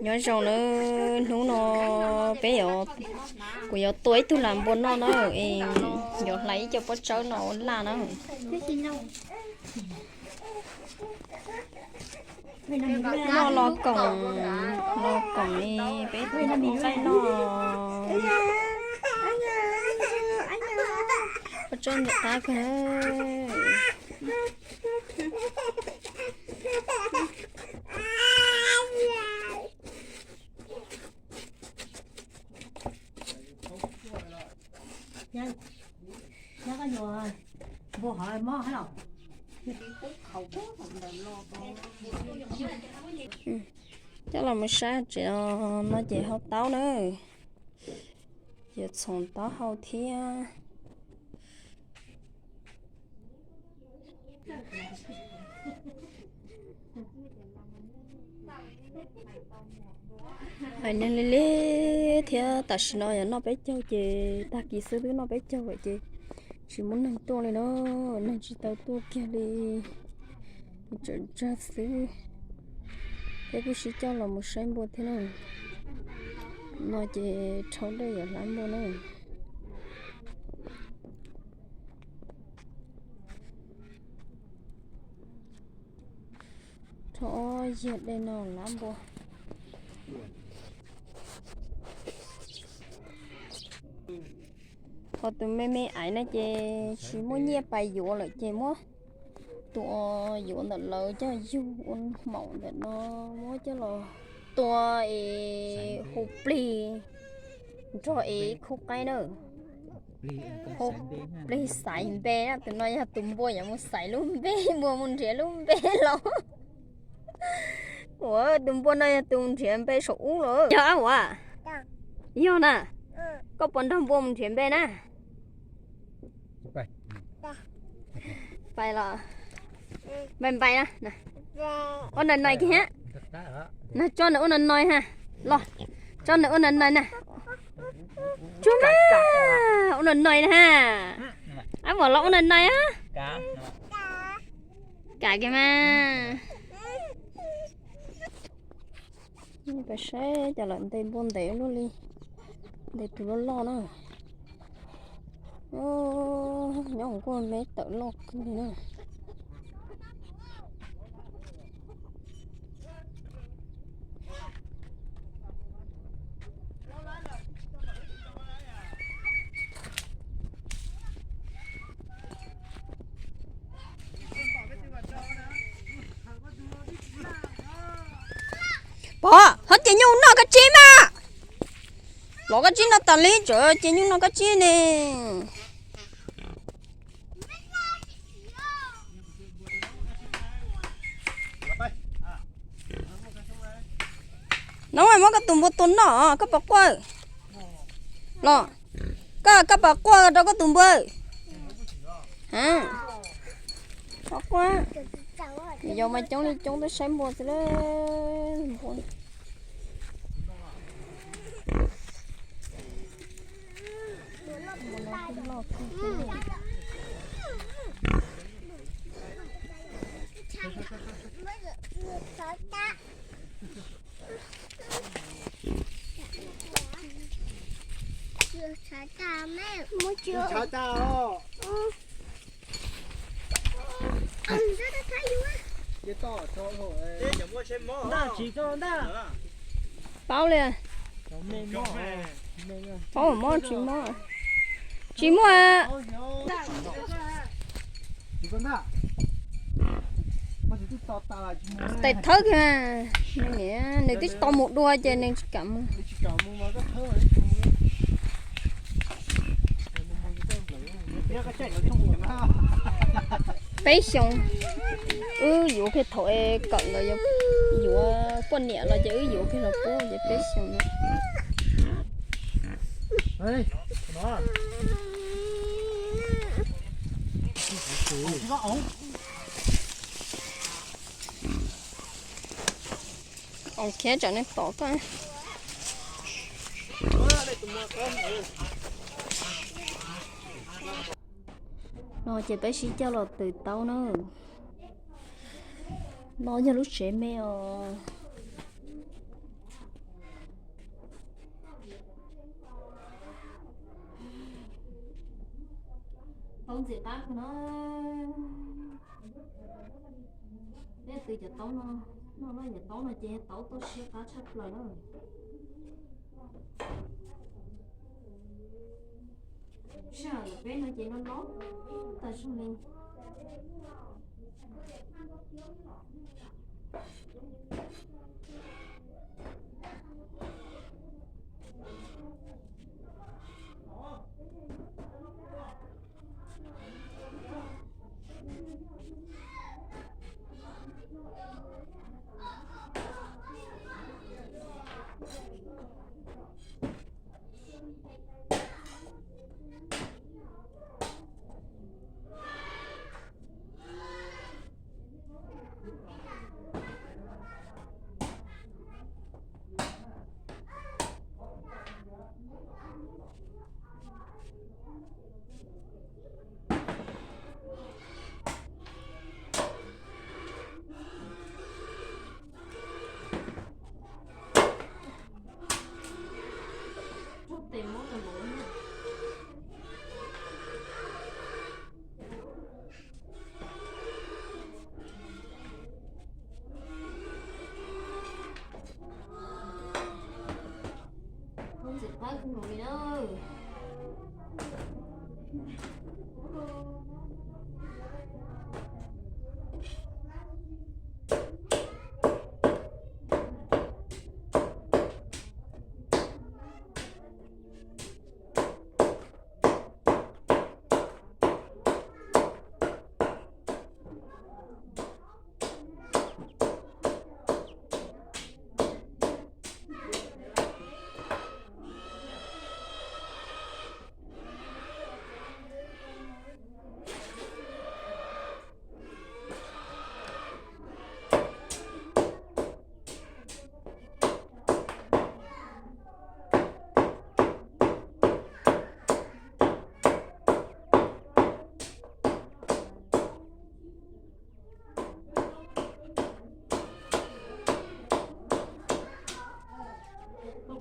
nhỏ rau nó bé nhỏ của nhỏ tuổi tôi làm buồn nó em nhỏ lấy cho bớt cháu nó là nó nó lo còng đi bé tôi nó bị say nó bớt chân được ta cái nó có nhiều vô hỏi mò hết rồi chắc là một sáng chị nó chỉ hậu táo nữa giờ xong táo hậu thì anh nên lấy thì ta xin nó bé châu chị ta kỳ sư thứ nó bé châu vậy chị chỉ muốn nâng to lên nó nâng chỉ tao to kia đi chuẩn ra xứ cái bữa sĩ cho là một sáng bữa thế nào nó chỉ cháu đây ở lắm bữa nữa thôi giờ đây nó lắm bữa họ tụi mẹ ấy nè chị chỉ muốn nhẹ bài dỗ lại chị mua tụi dỗ là lời cho dụ mỏng để nó mua cho là tụi hộp lì cho khúc cái nữa hộp lì sải bé á tụi nó ya tụi mua nhà mua sải luôn bé mua muốn trẻ luôn bé lắm ủa tụi mua này tụi trẻ bé sủ rồi dạ quá yêu nè có bọn thằng mua muốn trẻ bé nè bay là mình bay nè ôn lần này kia nè cho nữa ôn nói ha lo cho nữa ôn này nè chú má ôn lần này ha anh bỏ lọ ôn lần này á cả cái mà phải xe cho lợn tên buôn té luôn đi để tụi nó lo nữa nhóm con mấy tự lo cái gì nữa bỏ hết chị nhung nó cái chim à lọ cái chim nó tàn lý trời ơi chị nhung nó cái chim nè nó mày mất cái tùng bột tún nó cái bạc qua lọ cái bạc qua đâu có tùng bơi hả bạc qua giờ mày chống tới xem bột rồi đấy Chào tao. bao liền bao mỏ chỉ mỏ à tay thớt ha nè nếu tí to một đôi cho nên cầm bé xong dụ cái thổi cận rồi dụ con nhẹ là chứ dụ cái là bố vậy bé xong Đây, đó. ông kia cho nên bỏ cái nó chỉ bé xí cho là từ tao nữa nó như lúc trẻ mèo không gì ta nó để từ giờ tấu nó giờ tấu nó chơi tấu tôi sẽ cá chắc lời đó sao bé nó chơi nó lót tại sao mình tìm món đồ nữa không dịch quá không nổi đâu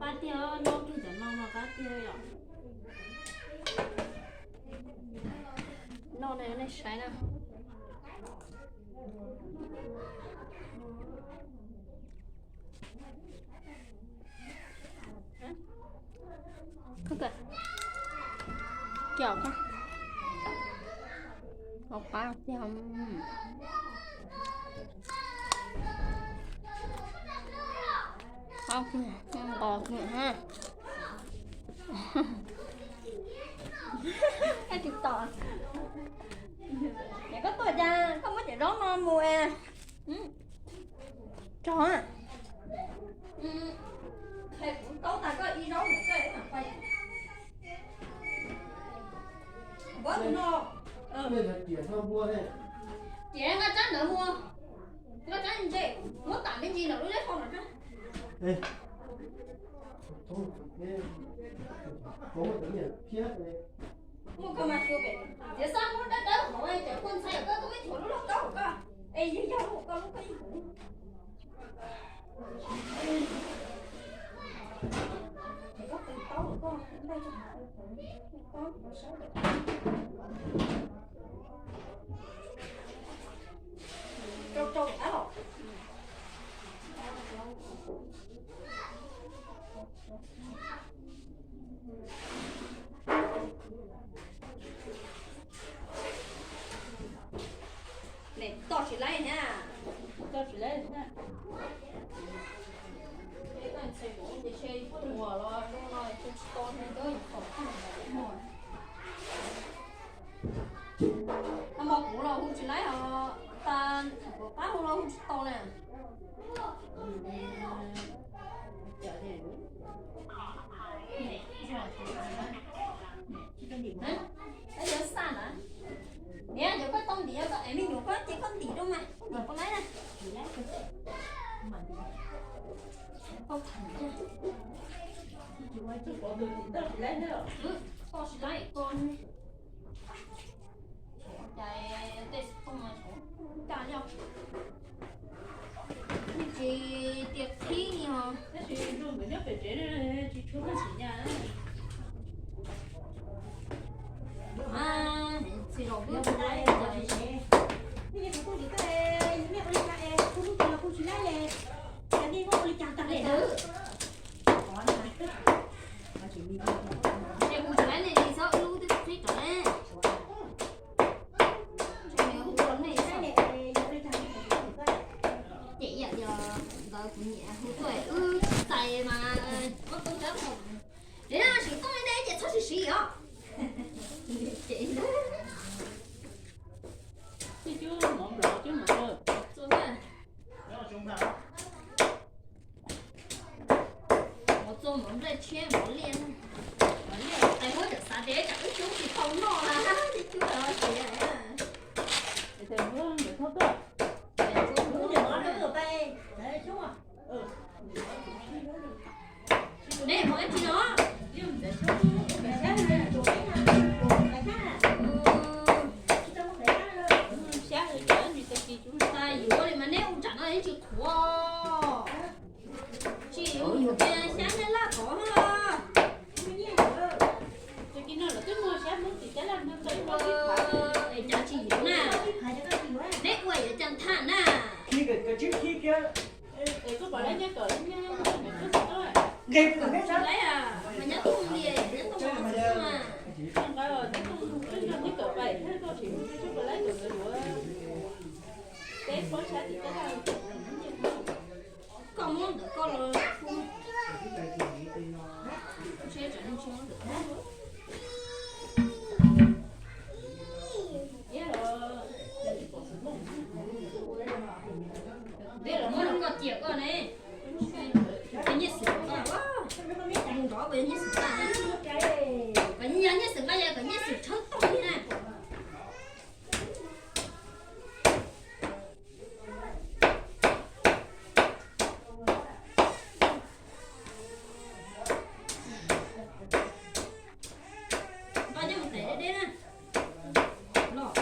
cá tiêu nó kia chẳng nó mà cá tiêu rồi nó này sai nè 그게 기억나? 오빠 좀 không ngọt nữa ha cái chịu tỏ để có tôi ra không có chạy đón non mua à chó à thầy cũng có ta có y đón nữa cái mà quay bớt nó đây là tiền sao mua đây chị em có chắc nữa mua có chắc như chị muốn tặng cái gì nào đối với con nữa chứ đây có một tấm biển phía đây mua cơ mà siêu về chị sao muốn đã tới một ai chạy quân xe có cái chỗ nó lúc đó cơ ê gì đâu một con lúc cái gì có tiền tấu của con đây cho con trâu đã rồi này to chỉ lấy nha to chỉ lấy nha cái con xe bố để chơi có mùa rồi đúng rồi chơi to nên tới không mùa nó mò cũ rồi không chỉ lấy họ ta bá không lo không to nè bây giờ xa nữa nè giờ có tông đĩa có em mình nhủ có chỉ con đĩa đâu mà giờ con lấy nè không thành to chỉ lấy con chạy test không mà xuống cả nhau chị tiệc thi nhỉ hả? Thế thì rồi mới nhớ phải chế này chị chú nó chỉ nhà đấy. À, chị rồi chặt tao để Ừ. có này mà chỉ đi Để bù trở lại này thì sợ lưu tiếp thích trở lên. Nếu không có này sao? Chị giờ giờ cũng nhẹ hút tuổi tại mà có công tác không. Để ra sử công đây chị cho chị sử ạ. Chị đó. chứ chứ một lộ chứ một rồi Rồi mà. Một rồi một đây chia một liền. Tại mỗi được xa đế chẳng ít chú thì không nó là thì chú là chị này à. thì thầy muốn để thôi cơ Cứ để nó ở đây đấy chú à Đây một em chị nó. để sáng rồi trở như cái gì chúng Ta dù có mà nếu chẳng ai chịu thua. Chị dù cái sáng nên là có ha. cho kia nó là cái mua sáng muốn thì cái làm nó tới nó biết phải Để cho chị hiểu nè. Đấy quay ở chân thản nè. khi cái chiếc khi kia để có bảo lấy nhá cỡ nhá mình cứ sợ rồi kịp rồi hết Đấy à. Mà nhớ tung đi để không có mà. không phải rồi nó không cái nhá cỡ vậy thế có chỉ chút có lấy được rồi cái có sáng thì cái nào Không muốn được con rồi. Sẽ trở nên chưa được. Đây là mỗi con chìa con này. Cái nhất sự quá. Không có với nhất sự ta. Cái nhất sự bây giờ cái nhất sự chốt tao như này. Bao nhiêu một tể đây nè. Lọ.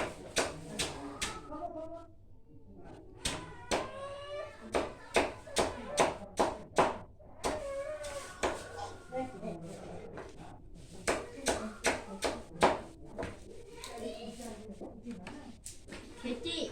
Thế chị.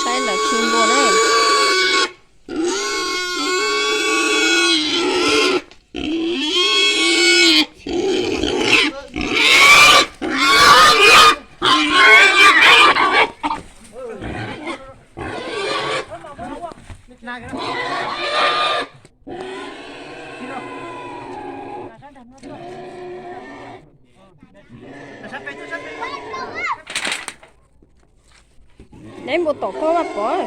Sai là kim bồ này. Đấy một tổ có bạc có rồi.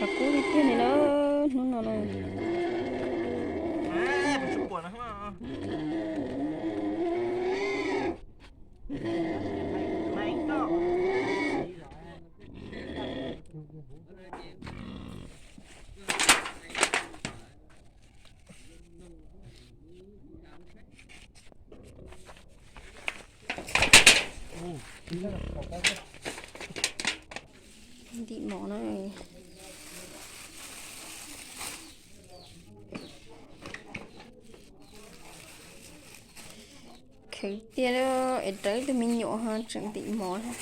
Chả cú đi kia này nó này. Đi mỏ này. Cái tia đó ở tới thì mình nhỏ hơn chẳng tí mỏ này.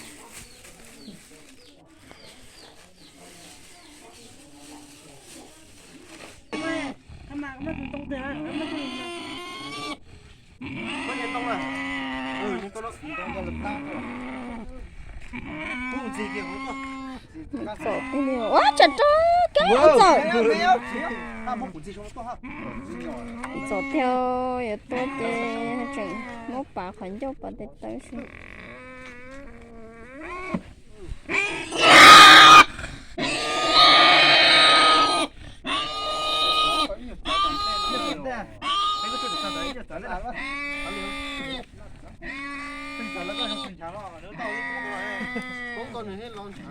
cái mà nó tông tiền á có nhà tông à nhưng có nó tông lực tăng rồi gì kìa cũng có Sợ cái gì quá chặt đó cái sợ sợ theo ở tôi thì chừng một bà khẩn cho bà tới tới xin แล้วก็ทำเป็นช้าแล้วเดี๋ยวต่อcũng còn hết lon chả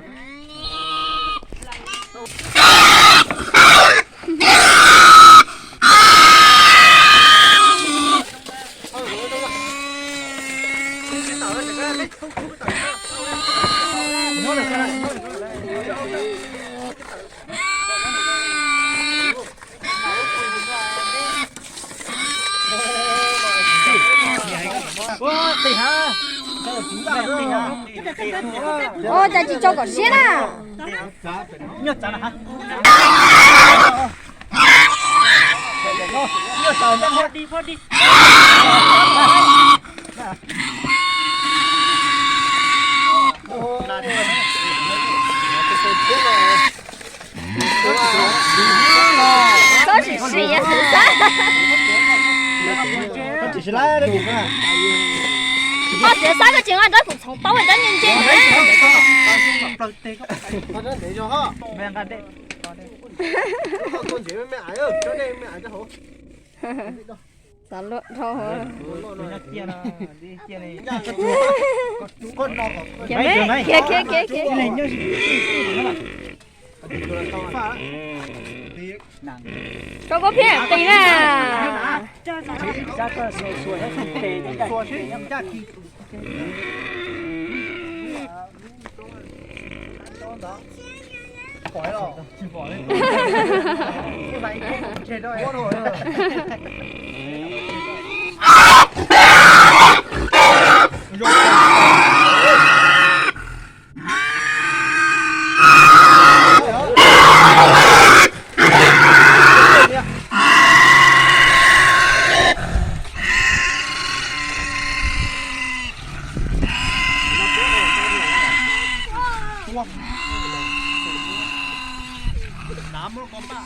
tỷ ha ô cha chị cho cỏ xiên à nhớ chả là ha nhớ chả là phốt đi có chỉ xì ya thử ra chỉ là đấy cũng à à chỉ sáu cái chuyện anh đó cũng sống bao nhiêu nhân chứ nó để cho ha mẹ ăn đấy con chỉ mẹ ải ơi cho đây mẹ ải cho hổ sao luôn thôi kia nó đi kia này con nó kia kia cái này nhớ có phiền tí nè ra cơ sủi nó không tệ đấy cả sủi chứ em ra thì khỏi rồi chỉ bỏ lên cái váy chết rồi Nám nó con ta